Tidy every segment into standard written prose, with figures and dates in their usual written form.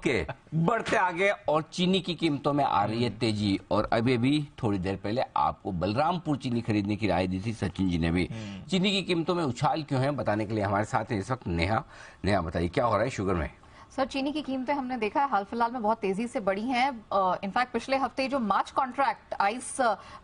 Okay, बढ़ते आगे और चीनी की कीमतों में आ रही है तेजी। और अभी थोड़ी देर पहले आपको बलरामपुर चीनी खरीदने की राय दी थी सचिन जी ने भी। चीनी की कीमतों में उछाल क्यों है, बताने के लिए हमारे साथ है इस वक्त नेहा बताइए क्या हो रहा है शुगर में। सर, चीनी की कीमतें हमने देखा है हाल फिलहाल में बहुत तेजी से बढ़ी हैं। इनफैक्ट पिछले हफ्ते जो मार्च कॉन्ट्रैक्ट आइस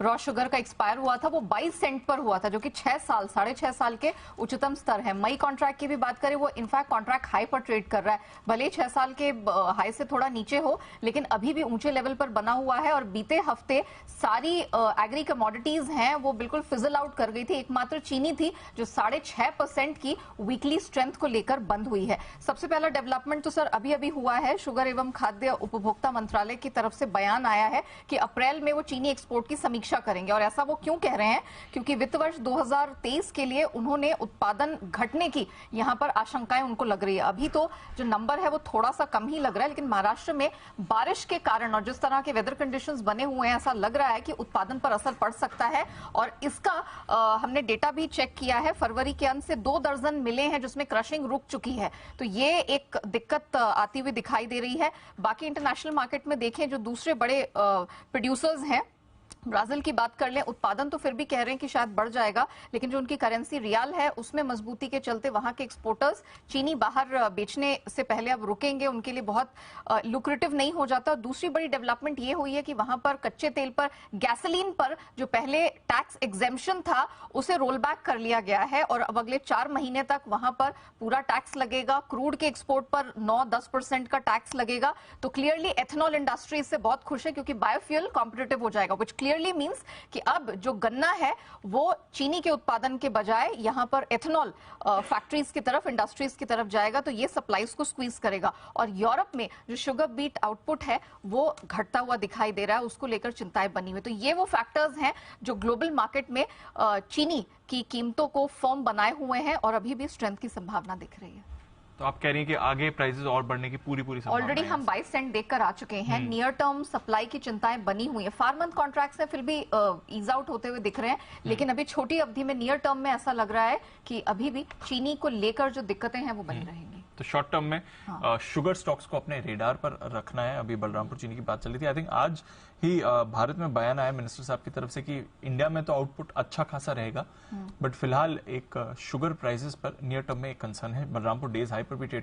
रॉ शुगर का एक्सपायर हुआ था वो 22 सेंट पर हुआ था, जो कि 6.5 साल के उच्चतम स्तर है। मई कॉन्ट्रैक्ट की भी बात करें, वो इनफैक्ट कॉन्ट्रैक्ट हाई पर ट्रेड कर रहा है, भले 6 साल के हाई से थोड़ा नीचे हो, लेकिन अभी भी ऊंचे लेवल पर बना हुआ है। और बीते हफ्ते सारी एग्री कमोडिटीज हैं वो बिल्कुल फिजल आउट कर गई थी। एकमात्र चीनी थी जो 6.5% की वीकली स्ट्रेंथ को लेकर बंद हुई है। सबसे पहला डेवलपमेंट तो सर अभी हुआ है, शुगर एवं खाद्य उपभोक्ता मंत्रालय की तरफ से बयान आया है कि अप्रैल में वो चीनी एक्सपोर्ट की समीक्षा करेंगे। और ऐसा वो क्यों कह रहे हैं, क्योंकि वित्त वर्ष 2023 के लिए उन्होंने उत्पादन घटने की यहां पर आशंकाएं उनको लग रही है। अभी तो जो नंबर है वो थोड़ा सा कम ही लग रहा है, लेकिन महाराष्ट्र में बारिश के कारण और जिस तरह के वेदर कंडीशंस बने हुए हैं, ऐसा लग रहा है कि उत्पादन पर असर पड़ सकता है। और इसका हमने डेटा भी चेक किया है, फरवरी के अंत से 2 दर्जन मिले हैं जिसमें क्रशिंग रुक चुकी है, तो ये एक दिक्कत आती हुई दिखाई दे रही है। बाकी इंटरनेशनल मार्केट में देखें, जो दूसरे बड़े प्रोड्यूसर्स हैं, ब्राजील की बात कर लें, उत्पादन तो फिर भी कह रहे हैं कि शायद बढ़ जाएगा, लेकिन जो उनकी करेंसी रियाल है उसमें मजबूती के चलते वहां के एक्सपोर्टर्स चीनी बाहर बेचने से पहले अब रुकेंगे, उनके लिए बहुत लुक्रेटिव नहीं हो जाता। दूसरी बड़ी डेवलपमेंट ये हुई है कि वहां पर कच्चे तेल पर, गैसोलीन पर जो पहले टैक्स एग्जेम्पशन था उसे रोल बैक कर लिया गया है और अब अगले 4 महीने तक वहां पर पूरा टैक्स लगेगा। क्रूड के एक्सपोर्ट पर 9-10% का टैक्स लगेगा। तो क्लियरली एथेनॉल इंडस्ट्री इससे बहुत खुश है, क्योंकि बायोफ्यूल कॉम्पिटिटिव हो जाएगा, विच क्लियरली मींस कि अब जो गन्ना है वो चीनी के उत्पादन के बजाय यहां पर एथेनॉल फैक्ट्रीज की तरफ, इंडस्ट्रीज की तरफ जाएगा, तो ये सप्लाईज को स्क्वीज करेगा। और यूरोप में जो शुगर बीट आउटपुट है वो घटता हुआ दिखाई दे रहा है, उसको लेकर चिंताएं बनी हुई। तो ये वो फैक्टर्स हैं जो ग्लोबल मार्केट में चीनी की कीमतों को फर्म बनाए हुए हैं और अभी भी स्ट्रेंथ की संभावना दिख रही है। तो आप कह रही हैं कि आगे प्राइसेस और बढ़ने की पूरी संभावना ऑलरेडी हम 22 सेंट देखकर आ चुके हैं। नियर टर्म सप्लाई की चिंताएं बनी हुई है। 4 मंथ कॉन्ट्रैक्ट्स हैं फिर भी ईज आउट होते हुए दिख रहे हैं, लेकिन अभी छोटी अवधि में नियर टर्म में ऐसा लग रहा है कि अभी भी चीनी को लेकर जो दिक्कतें हैं वो बनी रहेंगी। तो शॉर्ट टर्म में शुगर स्टॉक्स को अपने रेडार पर रखना है। अभी बलरामपुर चीनी की बात चल रही थी, आई थिंक आज ही भारत में बयान आया मिनिस्टर साहब की तरफ से कि इंडिया में तो आउटपुट अच्छा खासा रहेगा, बट फिलहाल एक शुगर प्राइसेस पर नियर टर्म में एक कंसर्न है। बलरामपुर डेज हाई पर भी ट्रेड